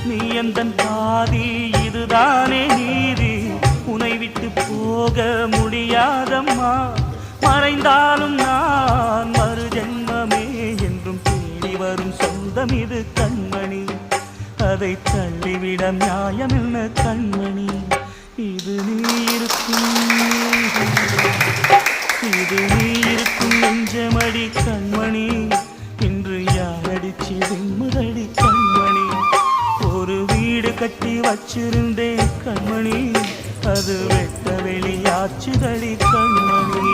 நீ எந்தன் பாதி, இதுதானே நீதி. உனை விட்டு போக முடியாதம்மா, மறைந்தாலும் நான் மறு ஜென்மமே என்றும் தேடி வரும் சொந்தம் இது கண்மணி. அதை தள்ளிவிட நியாயம் என்ன கண்மணி. இது நீ இருக்கும் நெஞ்சமடி கண்மணி. இன்று யாரடிச்சு விம்மதடி கண்மணி. ஒரு வீடு கட்டி வச்சிருந்தேன் கண்மணி, அது வெட்ட வெளியாச்சுதடி கண்மணி.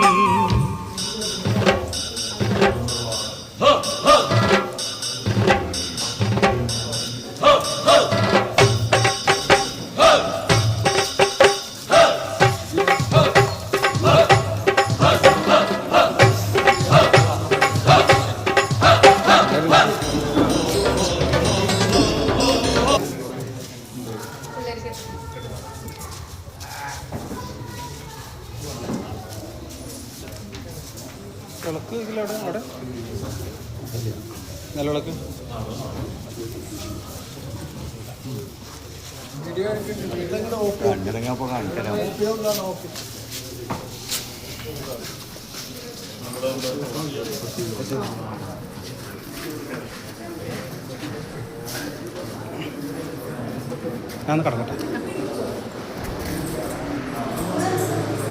വിളക്ക് ഇതിൽ അവിടെ നിലവിളക്ക് കണ്ടിറങ്ങിയപ്പോൾ കാണിത്തരാം. ഞാൻ കടക്കട്ടെ.